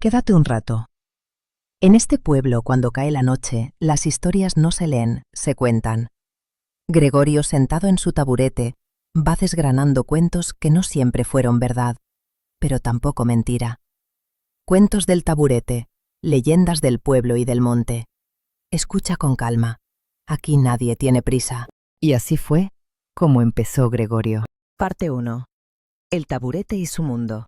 Quédate un rato. En este pueblo, cuando cae la noche, las historias no se leen, se cuentan. Gregorio, sentado en su taburete, va desgranando cuentos que no siempre fueron verdad, pero tampoco mentira. Cuentos del taburete, leyendas del pueblo y del monte. Escucha con calma. Aquí nadie tiene prisa. Y así fue como empezó Gregorio. Parte 1. El taburete y su mundo.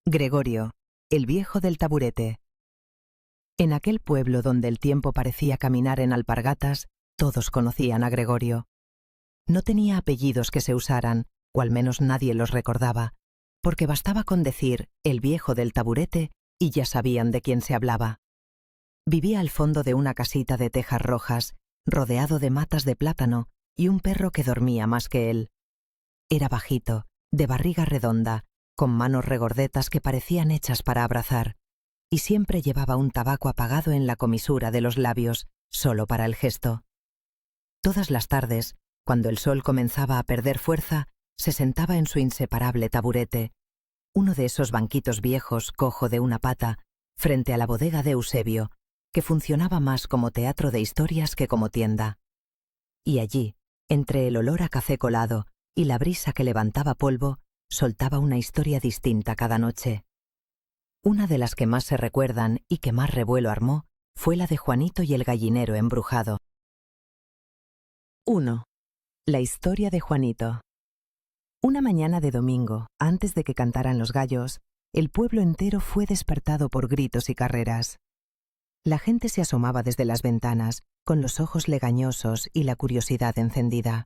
Gregorio, el viejo del taburete. En aquel pueblo donde el tiempo parecía caminar en alpargatas, todos conocían a Gregorio. No tenía apellidos que se usaran, o al menos nadie los recordaba, porque bastaba con decir el viejo del taburete y ya sabían de quién se hablaba. Vivía al fondo de una casita de tejas rojas, rodeado de matas de plátano y un perro que dormía más que él. Era bajito, de barriga redonda, con manos regordetas que parecían hechas para abrazar, y siempre llevaba un tabaco apagado en la comisura de los labios, solo para el gesto. Todas las tardes, cuando el sol comenzaba a perder fuerza, se sentaba en su inseparable taburete, uno de esos banquitos viejos, cojo de una pata, frente a la bodega de Eusebio, que funcionaba más como teatro de historias que como tienda. Y allí, entre el olor a café colado y la brisa que levantaba polvo, soltaba una historia distinta cada noche. Una de las que más se recuerdan y que más revuelo armó fue la de Juanito y el gallinero embrujado. 1. La historia de Juanito. Una mañana de domingo, antes de que cantaran los gallos, el pueblo entero fue despertado por gritos y carreras. La gente se asomaba desde las ventanas, con los ojos legañosos y la curiosidad encendida.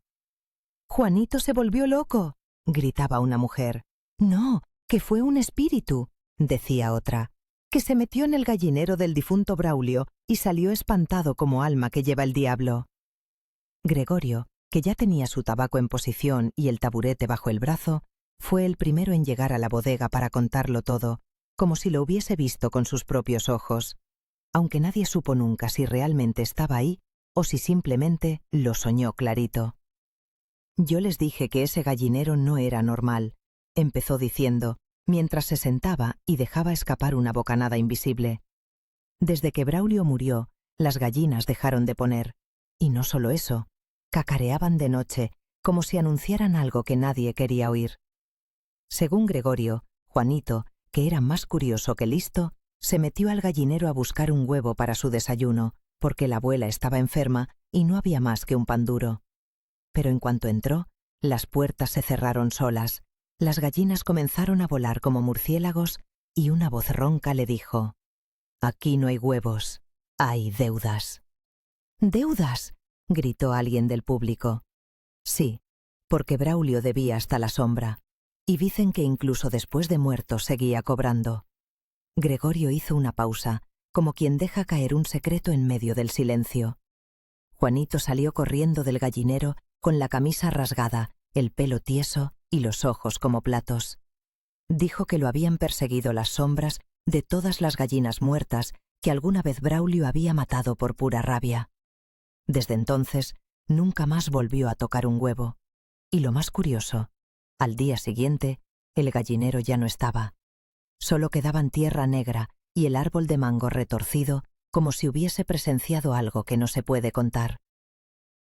«¡Juanito se volvió loco!», gritaba una mujer. «No, que fue un espíritu», decía otra, «que se metió en el gallinero del difunto Braulio y salió espantado como alma que lleva el diablo». Gregorio, que ya tenía su tabaco en posición y el taburete bajo el brazo, fue el primero en llegar a la bodega para contarlo todo, como si lo hubiese visto con sus propios ojos, aunque nadie supo nunca si realmente estaba ahí o si simplemente lo soñó clarito. «Yo les dije que ese gallinero no era normal», empezó diciendo, mientras se sentaba y dejaba escapar una bocanada invisible. «Desde que Braulio murió, las gallinas dejaron de poner, y no solo eso, cacareaban de noche, como si anunciaran algo que nadie quería oír». Según Gregorio, Juanito, que era más curioso que listo, se metió al gallinero a buscar un huevo para su desayuno, porque la abuela estaba enferma y no había más que un pan duro. Pero en cuanto entró, las puertas se cerraron solas, las gallinas comenzaron a volar como murciélagos y una voz ronca le dijo: «Aquí no hay huevos, hay deudas». «¿Deudas?», gritó alguien del público. Sí, porque Braulio debía hasta la sombra, y dicen que incluso después de muerto seguía cobrando. Gregorio hizo una pausa, como quien deja caer un secreto en medio del silencio. Juanito salió corriendo del gallinero con la camisa rasgada, el pelo tieso y los ojos como platos. Dijo que lo habían perseguido las sombras de todas las gallinas muertas que alguna vez Braulio había matado por pura rabia. Desde entonces, nunca más volvió a tocar un huevo. Y lo más curioso, al día siguiente, el gallinero ya no estaba. Solo quedaban tierra negra y el árbol de mango retorcido, como si hubiese presenciado algo que no se puede contar.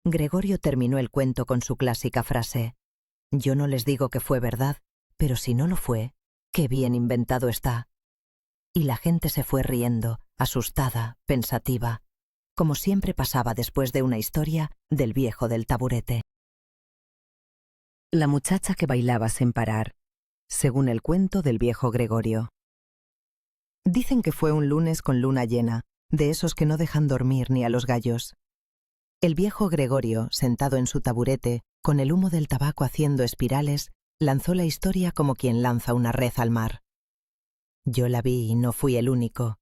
Gregorio terminó el cuento con su clásica frase: «Yo no les digo que fue verdad, pero si no lo fue, qué bien inventado está». Y la gente se fue riendo, asustada, pensativa, como siempre pasaba después de una historia del viejo del taburete. La muchacha que bailaba sin parar, según el cuento del viejo Gregorio. Dicen que fue un lunes con luna llena, de esos que no dejan dormir ni a los gallos. El viejo Gregorio, sentado en su taburete, con el humo del tabaco haciendo espirales, lanzó la historia como quien lanza una red al mar. Yo la vi y no fui el único.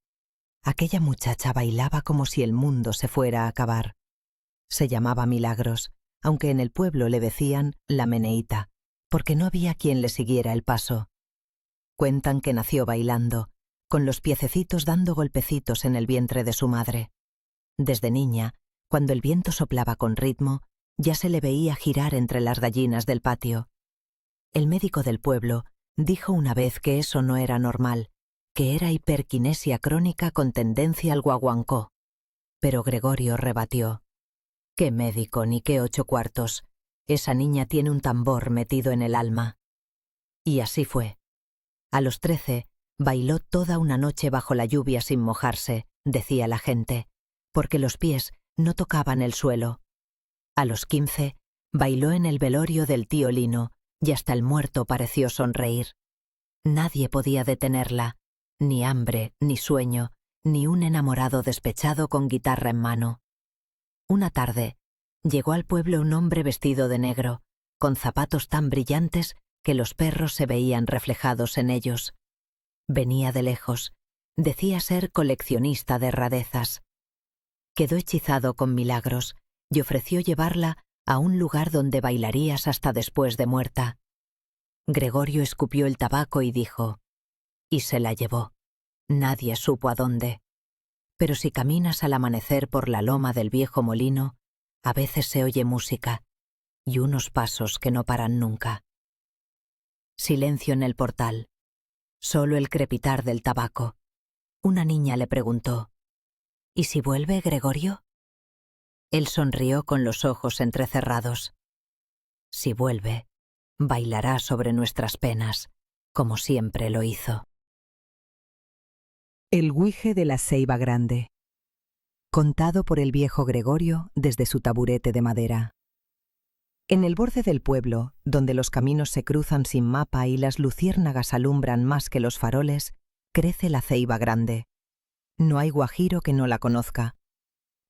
Aquella muchacha bailaba como si el mundo se fuera a acabar. Se llamaba Milagros, aunque en el pueblo le decían la Meneíta, porque no había quien le siguiera el paso. Cuentan que nació bailando, con los piececitos dando golpecitos en el vientre de su madre. Desde niña, cuando el viento soplaba con ritmo, ya se le veía girar entre las gallinas del patio. El médico del pueblo dijo una vez que eso no era normal, que era hiperquinesia crónica con tendencia al guaguancó. Pero Gregorio rebatió. «¿Qué médico ni qué 8 cuartos? Esa niña tiene un tambor metido en el alma». Y así fue. A los 13, bailó toda una noche bajo la lluvia sin mojarse, decía la gente, porque los pies no tocaban el suelo. A los 15, bailó en el velorio del tío Lino, y hasta el muerto pareció sonreír. Nadie podía detenerla, ni hambre, ni sueño, ni un enamorado despechado con guitarra en mano. Una tarde, llegó al pueblo un hombre vestido de negro, con zapatos tan brillantes que los perros se veían reflejados en ellos. Venía de lejos, decía ser coleccionista de rarezas. Quedó hechizado con Milagros y ofreció llevarla a un lugar donde bailarías hasta después de muerta. Gregorio escupió el tabaco y dijo, y se la llevó. Nadie supo a dónde. Pero si caminas al amanecer por la loma del viejo molino, a veces se oye música y unos pasos que no paran nunca. Silencio en el portal. Solo el crepitar del tabaco. Una niña le preguntó, ¿y si vuelve Gregorio? Él sonrió con los ojos entrecerrados. Si vuelve, bailará sobre nuestras penas, como siempre lo hizo. El guije de la Ceiba Grande. Contado por el viejo Gregorio desde su taburete de madera. En el borde del pueblo, donde los caminos se cruzan sin mapa y las luciérnagas alumbran más que los faroles, crece la Ceiba Grande. No hay guajiro que no la conozca.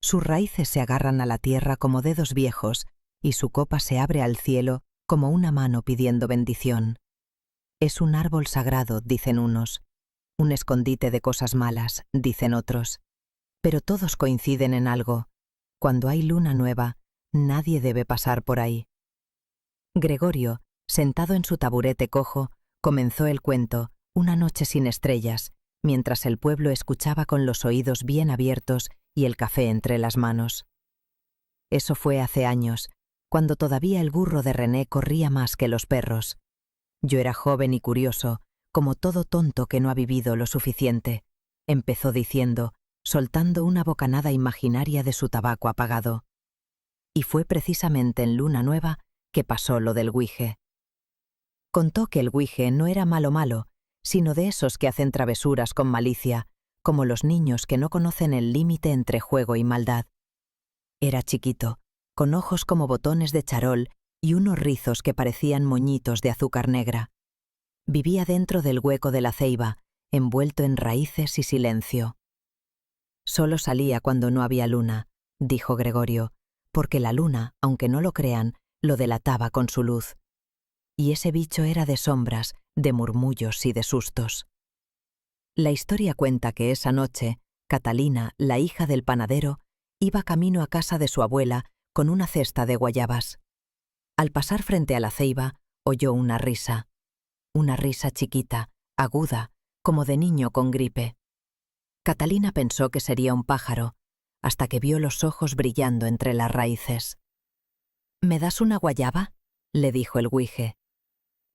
Sus raíces se agarran a la tierra como dedos viejos y su copa se abre al cielo como una mano pidiendo bendición. Es un árbol sagrado, dicen unos. Un escondite de cosas malas, dicen otros. Pero todos coinciden en algo. Cuando hay luna nueva, nadie debe pasar por ahí. Gregorio, sentado en su taburete cojo, comenzó el cuento, Una noche sin estrellas, mientras el pueblo escuchaba con los oídos bien abiertos y el café entre las manos. Eso fue hace años, cuando todavía el burro de René corría más que los perros. Yo era joven y curioso, como todo tonto que no ha vivido lo suficiente, empezó diciendo, soltando una bocanada imaginaria de su tabaco apagado. Y fue precisamente en luna nueva que pasó lo del guije. Contó que el guije no era malo, sino de esos que hacen travesuras con malicia, como los niños que no conocen el límite entre juego y maldad. Era chiquito, con ojos como botones de charol y unos rizos que parecían moñitos de azúcar negra. Vivía dentro del hueco de la ceiba, envuelto en raíces y silencio. Solo salía cuando no había luna, dijo Gregorio, porque la luna, aunque no lo crean, lo delataba con su luz. Y ese bicho era de sombras, de murmullos y de sustos. La historia cuenta que esa noche, Catalina, la hija del panadero, iba camino a casa de su abuela con una cesta de guayabas. Al pasar frente a la ceiba, oyó una risa chiquita, aguda, como de niño con gripe. Catalina pensó que sería un pájaro, hasta que vio los ojos brillando entre las raíces. «¿Me das una guayaba?», le dijo el guije.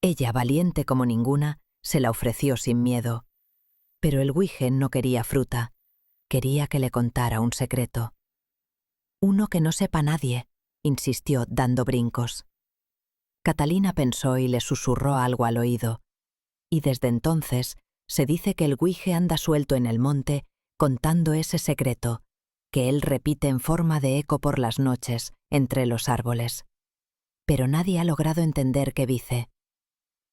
Ella, valiente como ninguna, se la ofreció sin miedo. Pero el guije no quería fruta, quería que le contara un secreto. «Uno que no sepa nadie», insistió dando brincos. Catalina pensó y le susurró algo al oído, y desde entonces se dice que el guije anda suelto en el monte contando ese secreto, que él repite en forma de eco por las noches entre los árboles. Pero nadie ha logrado entender qué dice.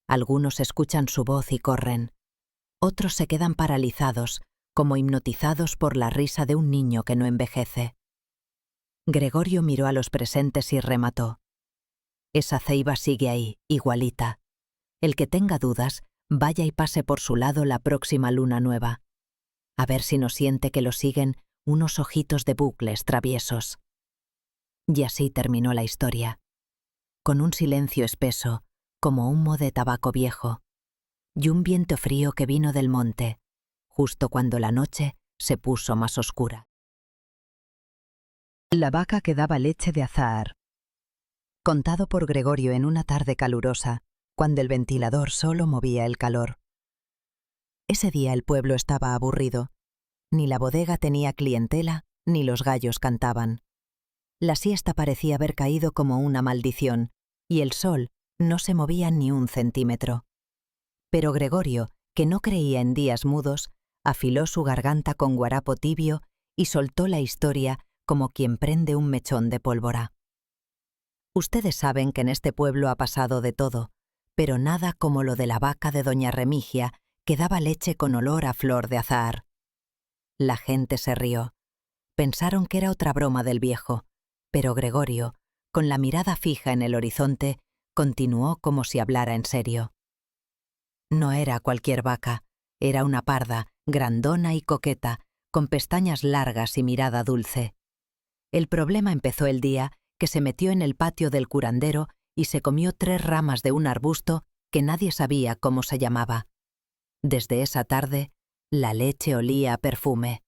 Algunos escuchan su voz y corren. Otros se quedan paralizados, como hipnotizados por la risa de un niño que no envejece. Gregorio miró a los presentes y remató. Esa ceiba sigue ahí, igualita. El que tenga dudas, vaya y pase por su lado la próxima luna nueva. A ver si no siente que lo siguen unos ojitos de bucles traviesos. Y así terminó la historia, con un silencio espeso, como humo de tabaco viejo, y un viento frío que vino del monte, justo cuando la noche se puso más oscura. La vaca que daba leche de azahar. Contado por Gregorio en una tarde calurosa, cuando el ventilador solo movía el calor. Ese día el pueblo estaba aburrido. Ni la bodega tenía clientela, ni los gallos cantaban. La siesta parecía haber caído como una maldición, y el sol no se movía ni un centímetro. Pero Gregorio, que no creía en días mudos, afiló su garganta con guarapo tibio y soltó la historia como quien prende un mechón de pólvora. Ustedes saben que en este pueblo ha pasado de todo, pero nada como lo de la vaca de doña Remigia, que daba leche con olor a flor de azahar. La gente se rió. Pensaron que era otra broma del viejo, pero Gregorio, con la mirada fija en el horizonte, continuó como si hablara en serio. No era cualquier vaca, era una parda, grandona y coqueta, con pestañas largas y mirada dulce. El problema empezó el día que se metió en el patio del curandero y se comió 3 ramas de un arbusto que nadie sabía cómo se llamaba. Desde esa tarde, la leche olía a perfume.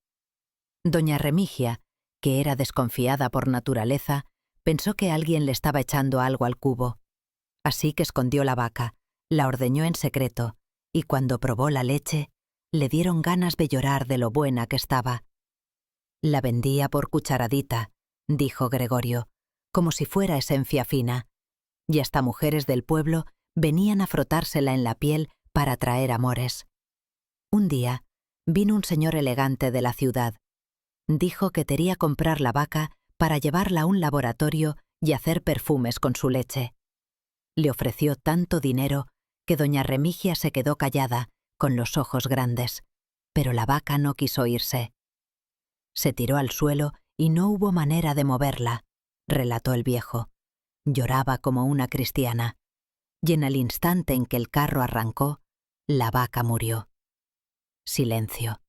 Doña Remigia, que era desconfiada por naturaleza, pensó que alguien le estaba echando algo al cubo. Así que escondió la vaca, la ordeñó en secreto, y cuando probó la leche, le dieron ganas de llorar de lo buena que estaba. La vendía por cucharadita, dijo Gregorio, como si fuera esencia fina, y hasta mujeres del pueblo venían a frotársela en la piel para traer amores. Un día, vino un señor elegante de la ciudad. Dijo que quería comprar la vaca para llevarla a un laboratorio y hacer perfumes con su leche. Le ofreció tanto dinero que doña Remigia se quedó callada, con los ojos grandes, pero la vaca no quiso irse. Se tiró al suelo y no hubo manera de moverla, relató el viejo. Lloraba como una cristiana, y en el instante en que el carro arrancó, la vaca murió. Silencio.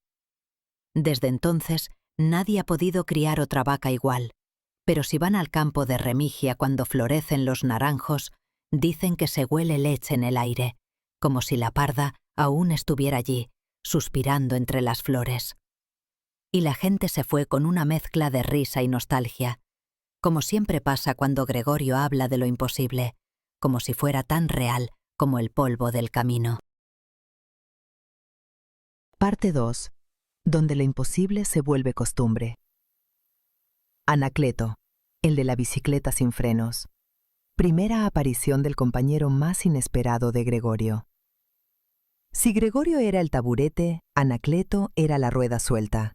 Desde entonces, nadie ha podido criar otra vaca igual, pero si van al campo de Remigia cuando florecen los naranjos, dicen que se huele leche en el aire, como si la parda aún estuviera allí, suspirando entre las flores. Y la gente se fue con una mezcla de risa y nostalgia, como siempre pasa cuando Gregorio habla de lo imposible, como si fuera tan real como el polvo del camino. Parte 2. Donde lo imposible se vuelve costumbre. Anacleto, el de la bicicleta sin frenos. Primera aparición del compañero más inesperado de Gregorio. Si Gregorio era el taburete, Anacleto era la rueda suelta.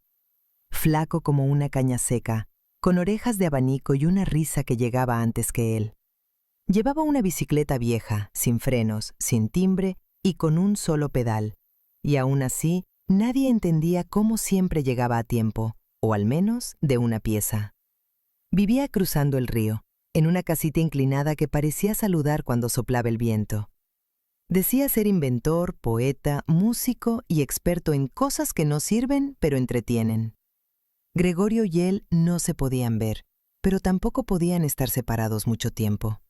Flaco como una caña seca, con orejas de abanico y una risa que llegaba antes que él. Llevaba una bicicleta vieja, sin frenos, sin timbre y con un solo pedal. Y aún así, nadie entendía cómo siempre llegaba a tiempo, o al menos de una pieza. Vivía cruzando el río, en una casita inclinada que parecía saludar cuando soplaba el viento. Decía ser inventor, poeta, músico y experto en cosas que no sirven pero entretienen. Gregorio y él no se podían ver, pero tampoco podían estar separados mucho tiempo.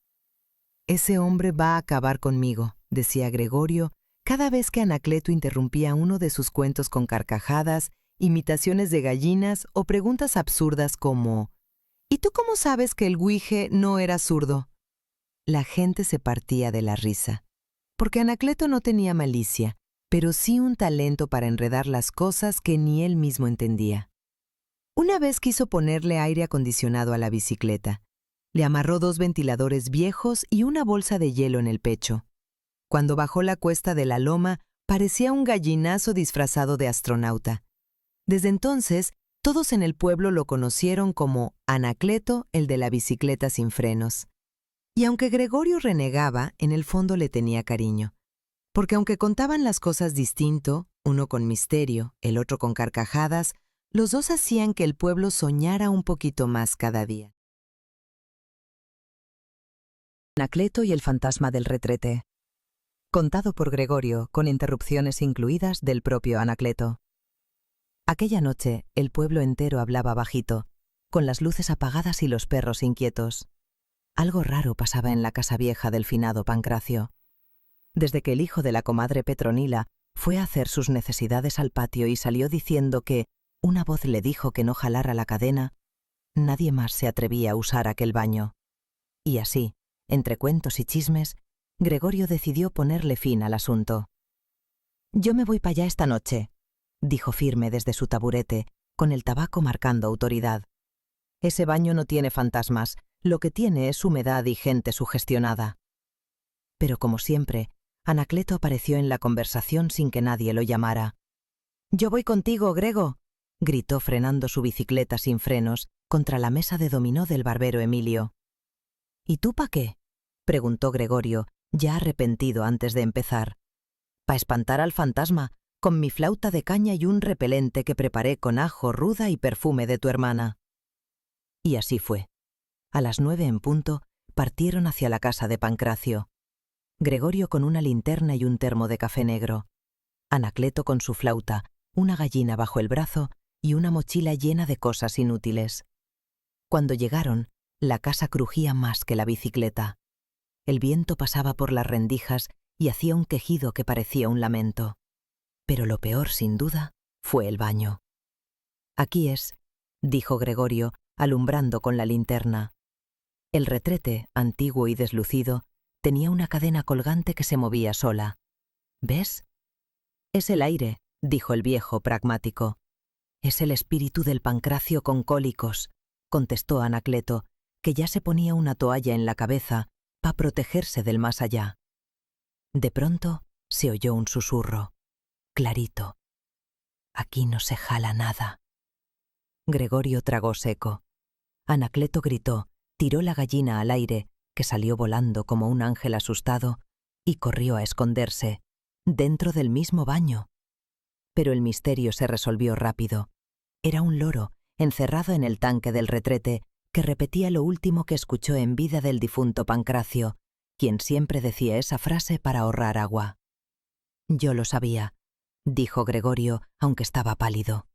«Ese hombre va a acabar conmigo», decía Gregorio, cada vez que Anacleto interrumpía uno de sus cuentos con carcajadas, imitaciones de gallinas o preguntas absurdas como «¿Y tú cómo sabes que el güije no era zurdo?». La gente se partía de la risa, porque Anacleto no tenía malicia, pero sí un talento para enredar las cosas que ni él mismo entendía. Una vez quiso ponerle aire acondicionado a la bicicleta. Le amarró 2 ventiladores viejos y una bolsa de hielo en el pecho. Cuando bajó la cuesta de la loma, parecía un gallinazo disfrazado de astronauta. Desde entonces, todos en el pueblo lo conocieron como Anacleto, el de la bicicleta sin frenos. Y aunque Gregorio renegaba, en el fondo le tenía cariño. Porque aunque contaban las cosas distinto, uno con misterio, el otro con carcajadas, los dos hacían que el pueblo soñara un poquito más cada día. Anacleto y el fantasma del retrete. Contado por Gregorio, con interrupciones incluidas del propio Anacleto. Aquella noche, el pueblo entero hablaba bajito, con las luces apagadas y los perros inquietos. Algo raro pasaba en la casa vieja del finado Pancracio. Desde que el hijo de la comadre Petronila fue a hacer sus necesidades al patio y salió diciendo que una voz le dijo que no jalara la cadena, nadie más se atrevía a usar aquel baño. Y así, entre cuentos y chismes, Gregorio decidió ponerle fin al asunto. Yo me voy para allá esta noche, dijo firme desde su taburete, con el tabaco marcando autoridad. Ese baño no tiene fantasmas, lo que tiene es humedad y gente sugestionada. Pero como siempre, Anacleto apareció en la conversación sin que nadie lo llamara. «Yo voy contigo, Grego», gritó frenando su bicicleta sin frenos contra la mesa de dominó del barbero Emilio. «¿Y tú pa' qué?», preguntó Gregorio, ya arrepentido antes de empezar. «Pa' espantar al fantasma, con mi flauta de caña y un repelente que preparé con ajo, ruda y perfume de tu hermana». Y así fue. A las 9 en punto partieron hacia la casa de Pancracio. Gregorio con una linterna y un termo de café negro. Anacleto con su flauta, una gallina bajo el brazo y una mochila llena de cosas inútiles. Cuando llegaron, la casa crujía más que la bicicleta. El viento pasaba por las rendijas y hacía un quejido que parecía un lamento. Pero lo peor, sin duda, fue el baño. «Aquí es», dijo Gregorio, alumbrando con la linterna. El retrete, antiguo y deslucido, tenía una cadena colgante que se movía sola. «¿Ves?» «Es el aire», dijo el viejo, pragmático. «Es el espíritu del Pancracio con cólicos», contestó Anacleto, que ya se ponía una toalla en la cabeza para protegerse del más allá. De pronto se oyó un susurro, clarito. «Aquí no se jala nada». Gregorio tragó seco. Anacleto gritó, tiró la gallina al aire, que salió volando como un ángel asustado, y corrió a esconderse, dentro del mismo baño. Pero el misterio se resolvió rápido. Era un loro, encerrado en el tanque del retrete, que repetía lo último que escuchó en vida del difunto Pancracio, quien siempre decía esa frase para ahorrar agua. «Yo lo sabía», dijo Gregorio, aunque estaba pálido.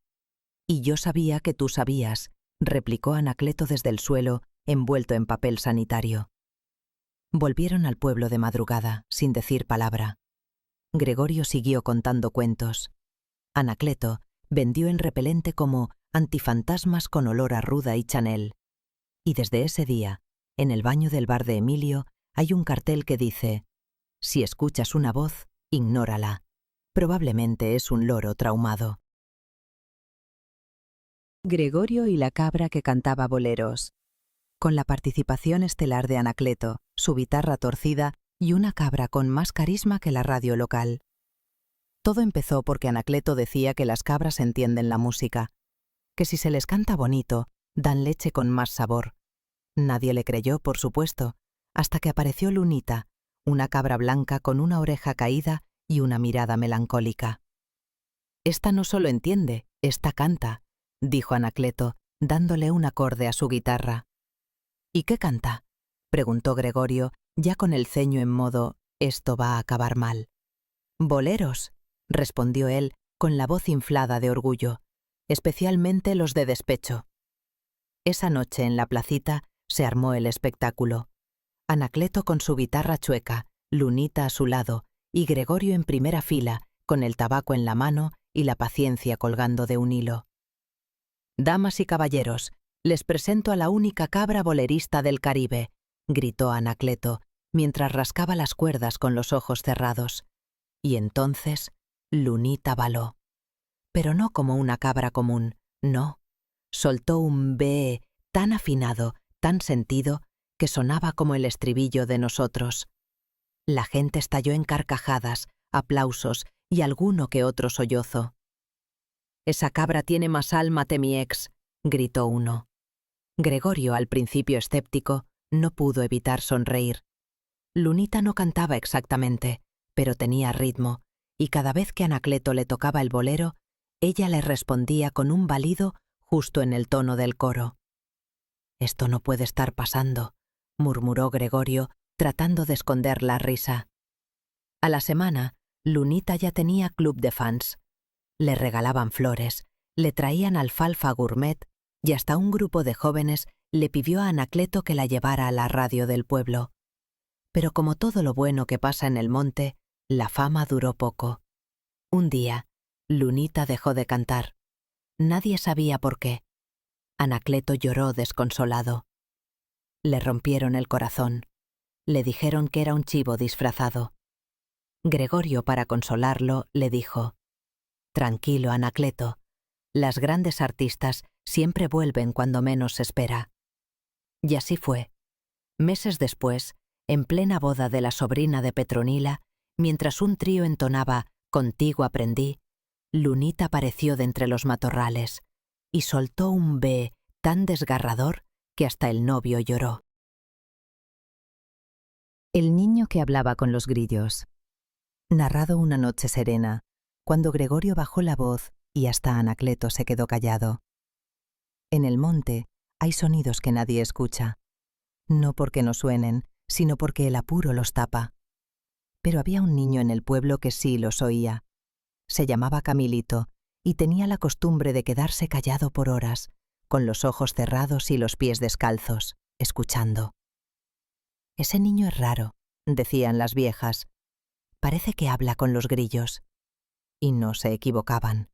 «Y yo sabía que tú sabías», replicó Anacleto desde el suelo, envuelto en papel sanitario. Volvieron al pueblo de madrugada, sin decir palabra. Gregorio siguió contando cuentos. Anacleto vendió en repelente como antifantasmas con olor a ruda y Chanel. Y desde ese día, en el baño del bar de Emilio, hay un cartel que dice: «Si escuchas una voz, ignórala. Probablemente es un loro traumado». Gregorio y la cabra que cantaba boleros. Con la participación estelar de Anacleto, su guitarra torcida y una cabra con más carisma que la radio local. Todo empezó porque Anacleto decía que las cabras entienden la música, que si se les canta bonito, dan leche con más sabor. Nadie le creyó, por supuesto, hasta que apareció Lunita, una cabra blanca con una oreja caída y una mirada melancólica. «Esta no solo entiende, esta canta», dijo Anacleto, dándole un acorde a su guitarra. «¿Y qué canta?», preguntó Gregorio, ya con el ceño en modo «esto va a acabar mal». «Boleros», respondió él, con la voz inflada de orgullo, «especialmente los de despecho». Esa noche en la placita se armó el espectáculo. Anacleto con su guitarra chueca, Lunita a su lado, y Gregorio en primera fila, con el tabaco en la mano y la paciencia colgando de un hilo. «Damas y caballeros, les presento a la única cabra bolerista del Caribe», gritó Anacleto, mientras rascaba las cuerdas con los ojos cerrados. Y entonces Lunita baló. Pero no como una cabra común, no. Soltó un bee tan afinado, tan sentido, que sonaba como el estribillo de Nosotros. La gente estalló en carcajadas, aplausos y alguno que otro sollozo. «Esa cabra tiene más alma que mi ex», gritó uno. Gregorio, al principio escéptico, no pudo evitar sonreír. Lunita no cantaba exactamente, pero tenía ritmo, y cada vez que Anacleto le tocaba el bolero, ella le respondía con un balido justo en el tono del coro. «Esto no puede estar pasando», murmuró Gregorio, tratando de esconder la risa. A la semana, Lunita ya tenía club de fans. Le regalaban flores, le traían alfalfa gourmet y hasta un grupo de jóvenes le pidió a Anacleto que la llevara a la radio del pueblo. Pero como todo lo bueno que pasa en el monte, la fama duró poco. Un día, Lunita dejó de cantar. Nadie sabía por qué. Anacleto lloró desconsolado. Le rompieron el corazón. Le dijeron que era un chivo disfrazado. Gregorio, para consolarlo, le dijo: «Tranquilo, Anacleto. Las grandes artistas siempre vuelven cuando menos se espera». Y así fue. Meses después, en plena boda de la sobrina de Petronila, mientras un trío entonaba «Contigo aprendí», Lunita apareció de entre los matorrales y soltó un bé tan desgarrador que hasta el novio lloró. El niño que hablaba con los grillos. Narrado una noche serena, cuando Gregorio bajó la voz y hasta Anacleto se quedó callado. En el monte hay sonidos que nadie escucha, no porque no suenen, sino porque el apuro los tapa. Pero había un niño en el pueblo que sí los oía. Se llamaba Camilito y tenía la costumbre de quedarse callado por horas, con los ojos cerrados y los pies descalzos, escuchando. «Ese niño es raro», decían las viejas. «Parece que habla con los grillos». Y no se equivocaban.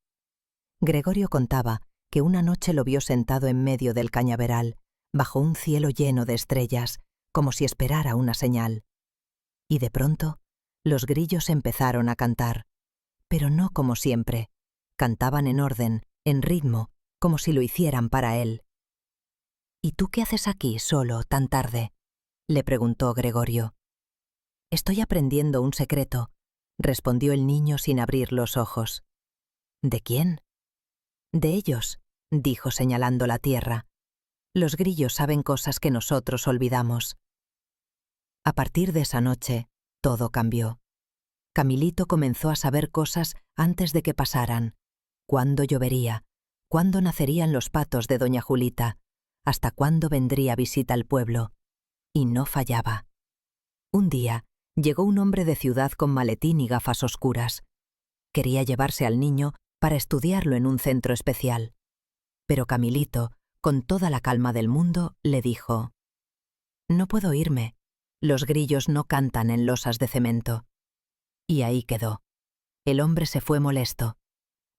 Gregorio contaba que una noche lo vio sentado en medio del cañaveral, bajo un cielo lleno de estrellas, como si esperara una señal. Y de pronto, los grillos empezaron a cantar, pero no como siempre. Cantaban en orden, en ritmo, como si lo hicieran para él. «¿Y tú qué haces aquí, solo, tan tarde?», le preguntó Gregorio. «Estoy aprendiendo un secreto», respondió el niño sin abrir los ojos. «¿De quién?». «De ellos», dijo señalando la tierra. «Los grillos saben cosas que nosotros olvidamos». A partir de esa noche, todo cambió. Camilito comenzó a saber cosas antes de que pasaran. Cuándo llovería, cuándo nacerían los patos de doña Julita, hasta cuándo vendría visita al pueblo. Y no fallaba. Un día llegó un hombre de ciudad con maletín y gafas oscuras. Quería llevarse al niño para estudiarlo en un centro especial. Pero Camilito, con toda la calma del mundo, le dijo: «No puedo irme. Los grillos no cantan en losas de cemento». Y ahí quedó. El hombre se fue molesto.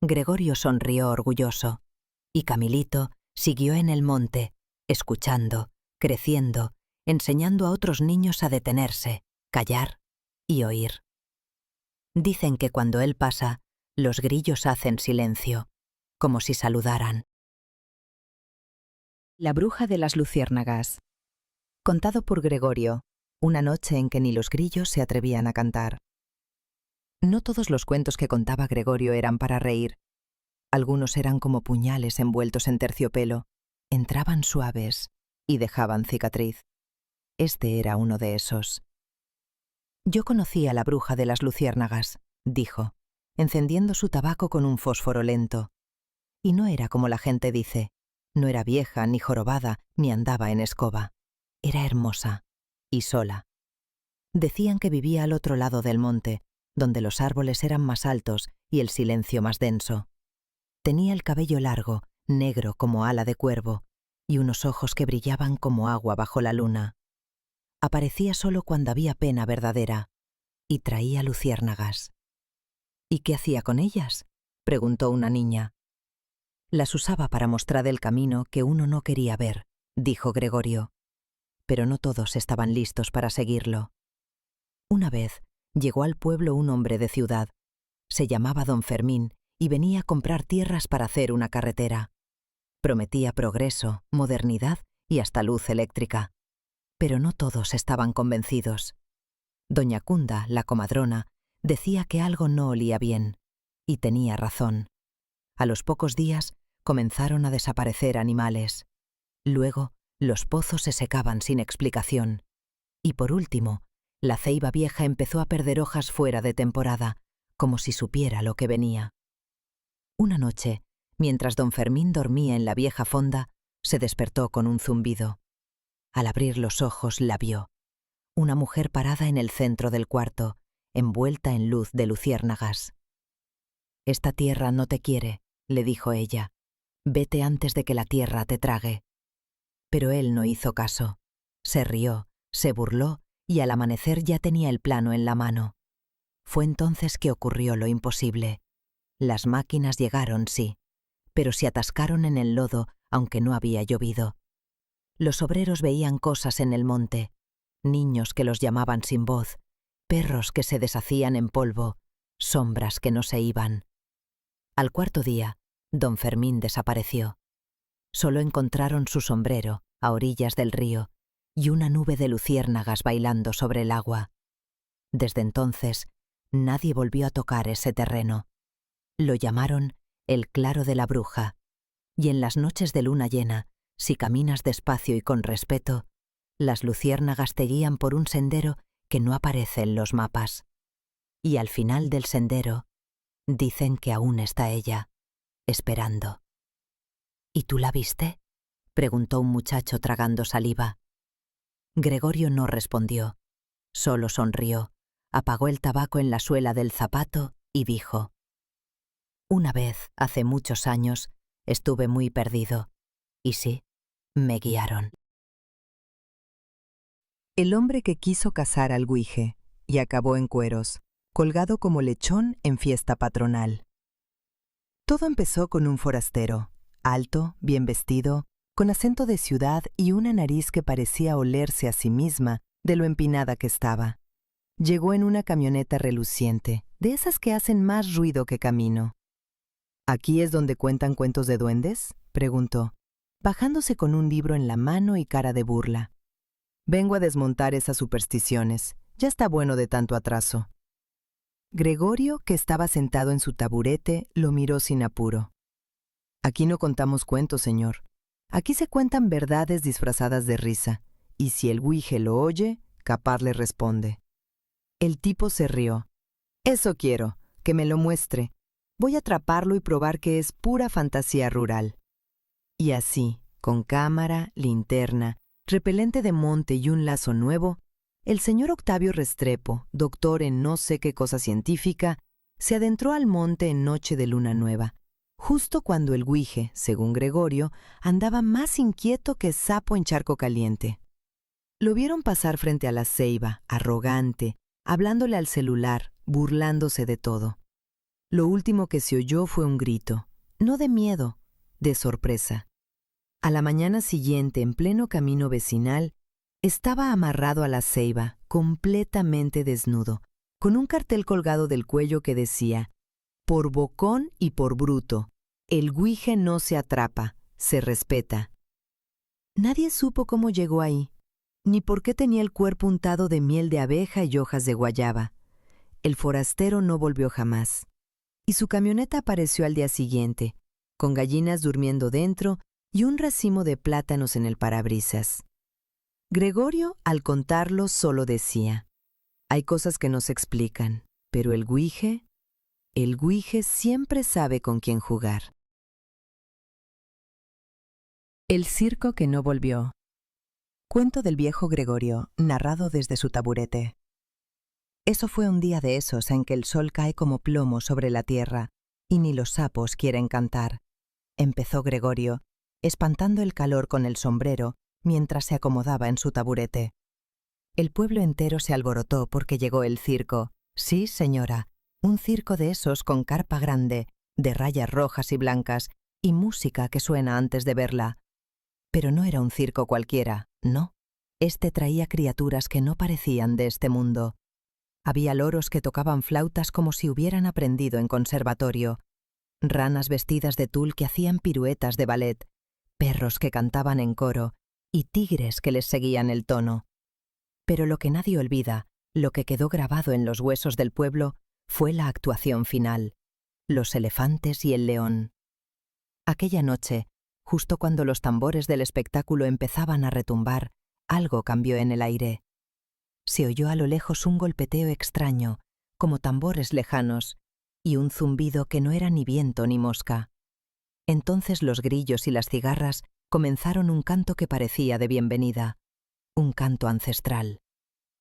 Gregorio sonrió orgulloso. Y Camilito siguió en el monte, escuchando, creciendo, enseñando a otros niños a detenerse, callar y oír. Dicen que cuando él pasa, los grillos hacen silencio, como si saludaran. La bruja de las luciérnagas. Contado por Gregorio, una noche en que ni los grillos se atrevían a cantar. No todos los cuentos que contaba Gregorio eran para reír. Algunos eran como puñales envueltos en terciopelo, entraban suaves y dejaban cicatriz. Este era uno de esos. «Yo conocí a la bruja de las luciérnagas», dijo, encendiendo su tabaco con un fósforo lento. Y no era como la gente dice, no era vieja, ni jorobada, ni andaba en escoba. Era hermosa y sola. Decían que vivía al otro lado del monte, donde los árboles eran más altos y el silencio más denso. Tenía el cabello largo, negro como ala de cuervo, y unos ojos que brillaban como agua bajo la luna. Aparecía solo cuando había pena verdadera, y traía luciérnagas. «¿Y qué hacía con ellas?», preguntó una niña. «Las usaba para mostrar el camino que uno no quería ver», dijo Gregorio. Pero no todos estaban listos para seguirlo. Una vez llegó al pueblo un hombre de ciudad. Se llamaba don Fermín y venía a comprar tierras para hacer una carretera. Prometía progreso, modernidad y hasta luz eléctrica. Pero no todos estaban convencidos. Doña Cunda, la comadrona, decía que algo no olía bien, y tenía razón. A los pocos días comenzaron a desaparecer animales. Luego, los pozos se secaban sin explicación. Y por último, la ceiba vieja empezó a perder hojas fuera de temporada, como si supiera lo que venía. Una noche, mientras don Fermín dormía en la vieja fonda, se despertó con un zumbido. Al abrir los ojos la vio. Una mujer parada en el centro del cuarto, envuelta en luz de luciérnagas. «Esta tierra no te quiere», le dijo ella. «Vete antes de que la tierra te trague». Pero él no hizo caso. Se rió, se burló y al amanecer ya tenía el plano en la mano. Fue entonces que ocurrió lo imposible. Las máquinas llegaron, sí, pero se atascaron en el lodo aunque no había llovido. Los obreros veían cosas en el monte, niños que los llamaban sin voz, perros que se deshacían en polvo, sombras que no se iban. Al cuarto día, don Fermín desapareció. Solo encontraron su sombrero a orillas del río y una nube de luciérnagas bailando sobre el agua. Desde entonces, nadie volvió a tocar ese terreno. Lo llamaron el Claro de la Bruja, y en las noches de luna llena, si caminas despacio y con respeto, las luciérnagas te guían por un sendero que no aparece en los mapas. Y al final del sendero, dicen que aún está ella, esperando. ¿Y tú la viste?, preguntó un muchacho tragando saliva. Gregorio no respondió, solo sonrió, apagó el tabaco en la suela del zapato y dijo: «Una vez, hace muchos años, estuve muy perdido, y sí, me guiaron». El hombre que quiso cazar al guije y acabó en cueros, colgado como lechón en fiesta patronal. Todo empezó con un forastero, alto, bien vestido, con acento de ciudad y una nariz que parecía olerse a sí misma de lo empinada que estaba. Llegó en una camioneta reluciente, de esas que hacen más ruido que camino. ¿Aquí es donde cuentan cuentos de duendes?, preguntó, bajándose con un libro en la mano y cara de burla. Vengo a desmontar esas supersticiones. Ya está bueno de tanto atraso. Gregorio, que estaba sentado en su taburete, lo miró sin apuro. Aquí no contamos cuentos, señor. Aquí se cuentan verdades disfrazadas de risa, y si el guije lo oye, capaz le responde. El tipo se rió. Eso quiero, que me lo muestre. Voy a atraparlo y probar que es pura fantasía rural. Y así, con cámara, linterna, repelente de monte y un lazo nuevo, el señor Octavio Restrepo, doctor en no sé qué cosa científica, se adentró al monte en noche de luna nueva, justo cuando el guije, según Gregorio, andaba más inquieto que sapo en charco caliente. Lo vieron pasar frente a la ceiba, arrogante, hablándole al celular, burlándose de todo. Lo último que se oyó fue un grito, no de miedo, de sorpresa. A la mañana siguiente, en pleno camino vecinal, estaba amarrado a la ceiba, completamente desnudo, con un cartel colgado del cuello que decía: «Por bocón y por bruto, el guije no se atrapa, se respeta». Nadie supo cómo llegó ahí, ni por qué tenía el cuerpo untado de miel de abeja y hojas de guayaba. El forastero no volvió jamás, y su camioneta apareció al día siguiente, con gallinas durmiendo dentro y un racimo de plátanos en el parabrisas. Gregorio, al contarlo, solo decía: «Hay cosas que no se explican, pero el guije siempre sabe con quién jugar». El circo que no volvió. Cuento del viejo Gregorio, narrado desde su taburete. Eso fue un día de esos en que el sol cae como plomo sobre la tierra y ni los sapos quieren cantar. Empezó Gregorio, espantando el calor con el sombrero mientras se acomodaba en su taburete. El pueblo entero se alborotó porque llegó el circo. Sí, señora, un circo de esos con carpa grande, de rayas rojas y blancas, y música que suena antes de verla. Pero no era un circo cualquiera, no. Este traía criaturas que no parecían de este mundo. Había loros que tocaban flautas como si hubieran aprendido en conservatorio, ranas vestidas de tul que hacían piruetas de ballet, perros que cantaban en coro y tigres que les seguían el tono. Pero lo que nadie olvida, lo que quedó grabado en los huesos del pueblo, fue la actuación final, los elefantes y el león. Aquella noche, justo cuando los tambores del espectáculo empezaban a retumbar, algo cambió en el aire. Se oyó a lo lejos un golpeteo extraño, como tambores lejanos, y un zumbido que no era ni viento ni mosca. Entonces los grillos y las cigarras comenzaron un canto que parecía de bienvenida, un canto ancestral.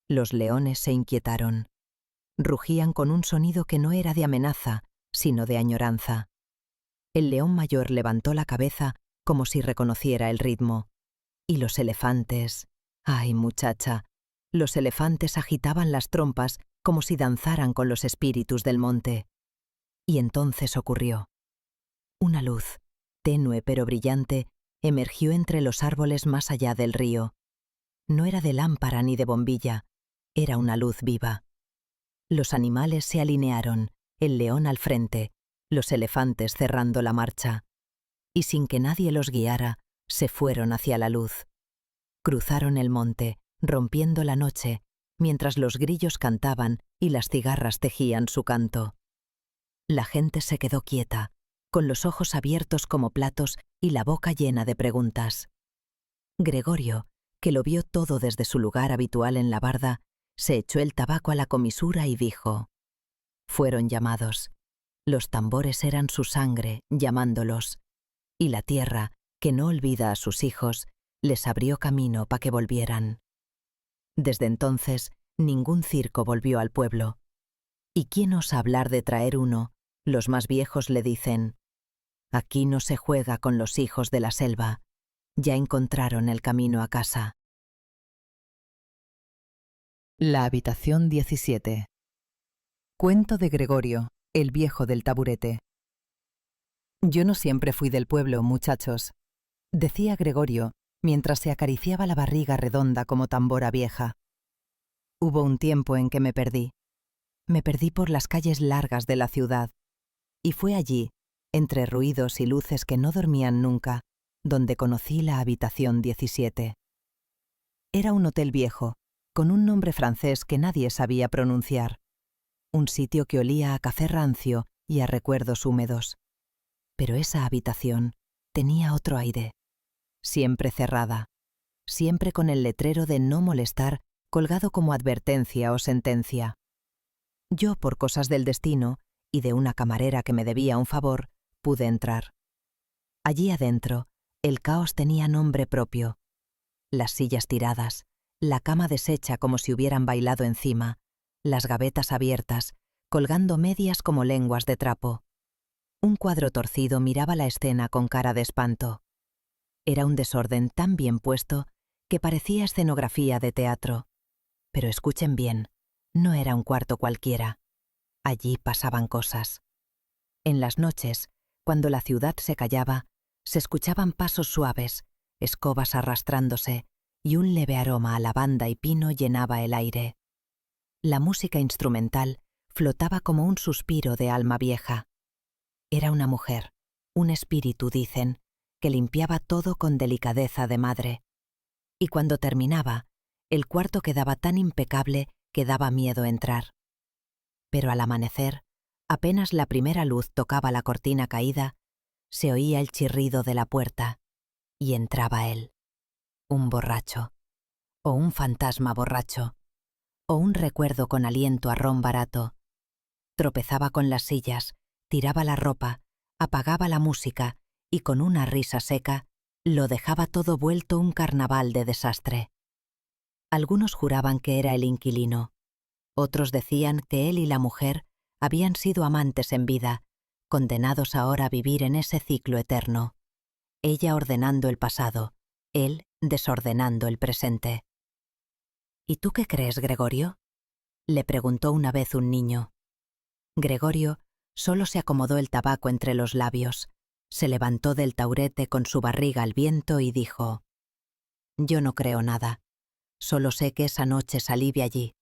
Los leones se inquietaron. Rugían con un sonido que no era de amenaza, sino de añoranza. El león mayor levantó la cabeza como si reconociera el ritmo. Y los elefantes... ¡Ay, muchacha! Los elefantes agitaban las trompas como si danzaran con los espíritus del monte. Y entonces ocurrió. Una luz, tenue pero brillante, emergió entre los árboles más allá del río. No era de lámpara ni de bombilla, era una luz viva. Los animales se alinearon, el león al frente, los elefantes cerrando la marcha, y sin que nadie los guiara, se fueron hacia la luz. Cruzaron el monte, rompiendo la noche, mientras los grillos cantaban y las cigarras tejían su canto. La gente se quedó quieta, con los ojos abiertos como platos y la boca llena de preguntas. Gregorio, que lo vio todo desde su lugar habitual en la barda, se echó el tabaco a la comisura y dijo: fueron llamados. Los tambores eran su sangre, llamándolos, y la tierra, que no olvida a sus hijos, les abrió camino para que volvieran. Desde entonces, ningún circo volvió al pueblo. ¿Y quién osa hablar de traer uno? Los más viejos le dicen: aquí no se juega con los hijos de la selva. Ya encontraron el camino a casa. La habitación 17. Cuento de Gregorio, el viejo del taburete. Yo no siempre fui del pueblo, muchachos, decía Gregorio, mientras se acariciaba la barriga redonda como tambora vieja. Hubo un tiempo en que me perdí. Me perdí por las calles largas de la ciudad, y fue allí, entre ruidos y luces que no dormían nunca, donde conocí la habitación 17. Era un hotel viejo, con un nombre francés que nadie sabía pronunciar. Un sitio que olía a café rancio y a recuerdos húmedos. Pero esa habitación tenía otro aire. Siempre cerrada, siempre con el letrero de no molestar colgado como advertencia o sentencia. Yo, por cosas del destino y de una camarera que me debía un favor, pude entrar. Allí adentro, el caos tenía nombre propio. Las sillas tiradas, la cama deshecha como si hubieran bailado encima, las gavetas abiertas, colgando medias como lenguas de trapo. Un cuadro torcido miraba la escena con cara de espanto. Era un desorden tan bien puesto que parecía escenografía de teatro. Pero escuchen bien, no era un cuarto cualquiera. Allí pasaban cosas. En las noches, cuando la ciudad se callaba, se escuchaban pasos suaves, escobas arrastrándose, y un leve aroma a lavanda y pino llenaba el aire. La música instrumental flotaba como un suspiro de alma vieja. Era una mujer, un espíritu, dicen, que limpiaba todo con delicadeza de madre. Y cuando terminaba, el cuarto quedaba tan impecable que daba miedo entrar. Pero al amanecer, apenas la primera luz tocaba la cortina caída, se oía el chirrido de la puerta, y entraba él, un borracho, o un fantasma borracho, o un recuerdo con aliento a ron barato. Tropezaba con las sillas, tiraba la ropa, apagaba la música y con una risa seca lo dejaba todo vuelto un carnaval de desastre. Algunos juraban que era el inquilino, otros decían que él y la mujer habían sido amantes en vida, condenados ahora a vivir en ese ciclo eterno, ella ordenando el pasado, él desordenando el presente. ¿Y tú qué crees, Gregorio?, le preguntó una vez un niño. Gregorio solo se acomodó el tabaco entre los labios, se levantó del taburete con su barriga al viento y dijo: yo no creo nada, solo sé que esa noche salí de allí,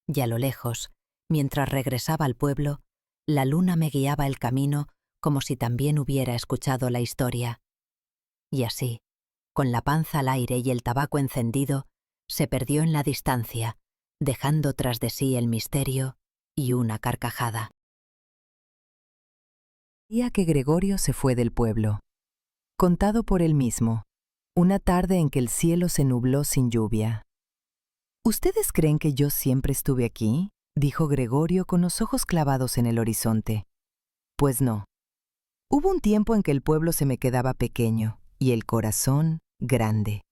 y a lo lejos, mientras regresaba al pueblo, la luna me guiaba el camino como si también hubiera escuchado la historia. Y así, con la panza al aire y el tabaco encendido, se perdió en la distancia, dejando tras de sí el misterio y una carcajada. Día que Gregorio se fue del pueblo. Contado por él mismo, una tarde en que el cielo se nubló sin lluvia. ¿Ustedes creen que yo siempre estuve aquí?, dijo Gregorio con los ojos clavados en el horizonte. Pues no. Hubo un tiempo en que el pueblo se me quedaba pequeño y el corazón grande.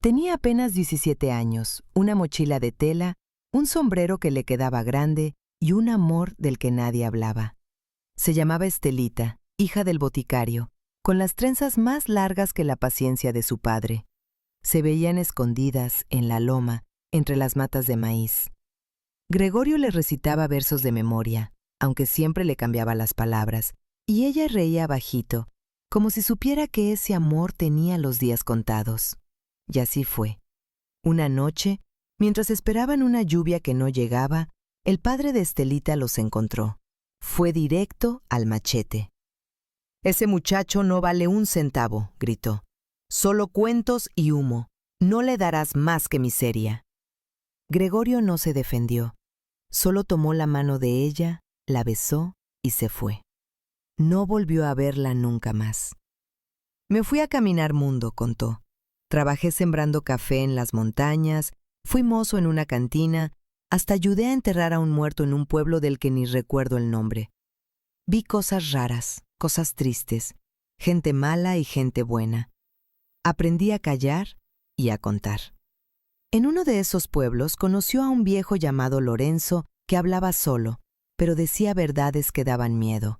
Tenía apenas 17 años, una mochila de tela, un sombrero que le quedaba grande y un amor del que nadie hablaba. Se llamaba Estelita, hija del boticario, con las trenzas más largas que la paciencia de su padre. Se veían escondidas en la loma, entre las matas de maíz. Gregorio le recitaba versos de memoria, aunque siempre le cambiaba las palabras, y ella reía bajito, como si supiera que ese amor tenía los días contados. Y así fue. Una noche, mientras esperaban una lluvia que no llegaba, El padre de Estelita los encontró. Fue directo al machete. «Ese muchacho no vale un centavo», gritó. «Solo cuentos y humo. No le darás más que miseria». Gregorio no se defendió. Solo tomó la mano de ella, la besó y se fue. No volvió a verla nunca más. «Me fui a caminar mundo», contó. «Trabajé sembrando café en las montañas, fui mozo en una cantina, hasta ayudé a enterrar a un muerto en un pueblo del que ni recuerdo el nombre. Vi cosas raras, cosas tristes, gente mala y gente buena. Aprendí a callar y a contar». En uno de esos pueblos conoció a un viejo llamado Lorenzo que hablaba solo, pero decía verdades que daban miedo.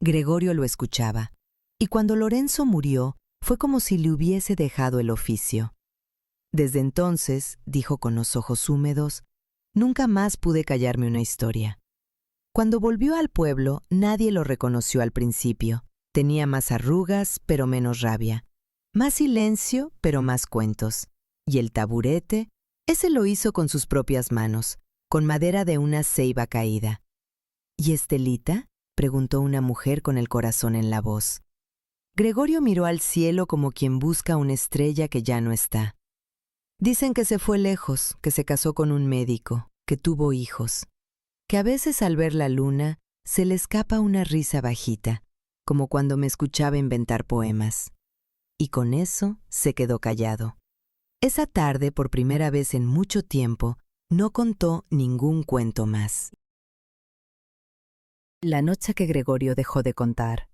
Gregorio lo escuchaba, y cuando Lorenzo murió, fue como si le hubiese dejado el oficio. «Desde entonces», dijo con los ojos húmedos, «nunca más pude callarme una historia». Cuando volvió al pueblo, nadie lo reconoció al principio. Tenía más arrugas, pero menos rabia. Más silencio, pero más cuentos. Y el taburete, ese lo hizo con sus propias manos, con madera de una ceiba caída. «¿Y Estelita?», preguntó una mujer con el corazón en la voz. Gregorio miró al cielo como quien busca una estrella que ya no está. «Dicen que se fue lejos, que se casó con un médico, que tuvo hijos, que a veces al ver la luna se le escapa una risa bajita, como cuando me escuchaba inventar poemas». Y con eso se quedó callado. Esa tarde, por primera vez en mucho tiempo, no contó ningún cuento más. La noche que Gregorio dejó de contar.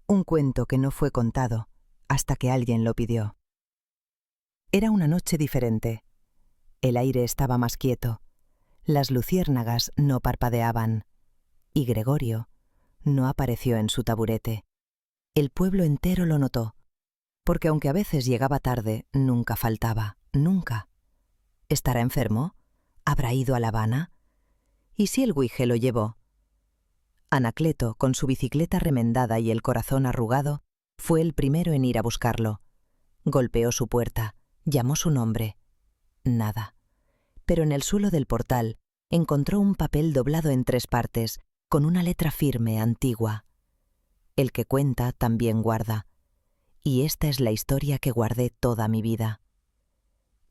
Un cuento que no fue contado hasta que alguien lo pidió. Era una noche diferente. El aire estaba más quieto. Las luciérnagas no parpadeaban. Y Gregorio no apareció en su taburete. El pueblo entero lo notó, porque aunque a veces llegaba tarde, nunca faltaba, nunca. ¿Estará enfermo? ¿Habrá ido a La Habana? ¿Y si el guije lo llevó? Anacleto, con su bicicleta remendada y el corazón arrugado, fue el primero en ir a buscarlo. Golpeó su puerta, llamó su nombre. Nada. Pero en el suelo del portal encontró un papel doblado en 3 partes, con una letra firme, antigua. El que cuenta también guarda. Y esta es la historia que guardé toda mi vida.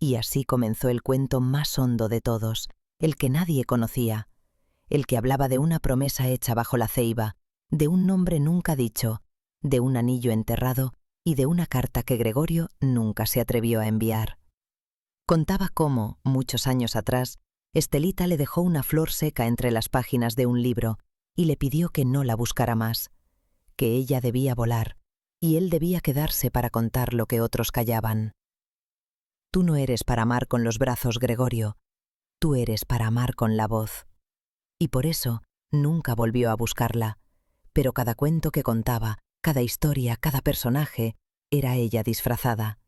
Y así comenzó el cuento más hondo de todos, el que nadie conocía, el que hablaba de una promesa hecha bajo la ceiba, de un nombre nunca dicho, de un anillo enterrado y de una carta que Gregorio nunca se atrevió a enviar. Contaba cómo, muchos años atrás, Estelita le dejó una flor seca entre las páginas de un libro y le pidió que no la buscara más, que ella debía volar, y él debía quedarse para contar lo que otros callaban. Tú no eres para amar con los brazos, Gregorio, tú eres para amar con la voz. Y por eso nunca volvió a buscarla, pero cada cuento que contaba, cada historia, cada personaje, era ella disfrazada.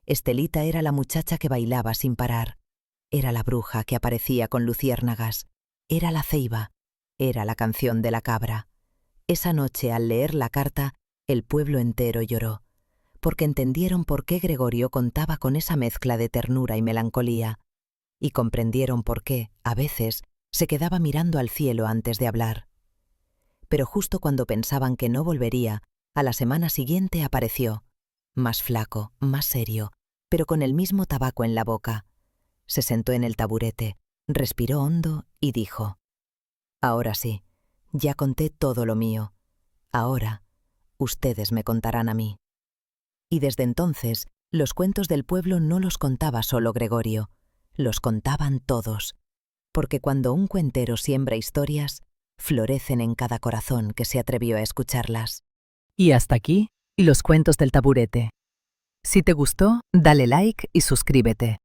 Estelita era la muchacha que bailaba sin parar, era la bruja que aparecía con luciérnagas, era la ceiba, era la canción de la cabra. Esa noche, al leer la carta, el pueblo entero lloró, porque entendieron por qué Gregorio contaba con esa mezcla de ternura y melancolía, y comprendieron por qué, a veces, se quedaba mirando al cielo antes de hablar. Pero justo cuando pensaban que no volvería, a la semana siguiente apareció, más flaco, más serio, pero con el mismo tabaco en la boca. Se sentó en el taburete, respiró hondo y dijo: «Ahora sí, ya conté todo lo mío. Ahora, ustedes me contarán a mí». Y desde entonces, los cuentos del pueblo no los contaba solo Gregorio, los contaban todos, porque cuando un cuentero siembra historias, florecen en cada corazón que se atrevió a escucharlas. Y hasta aquí, los cuentos del taburete. Si te gustó, dale like y suscríbete.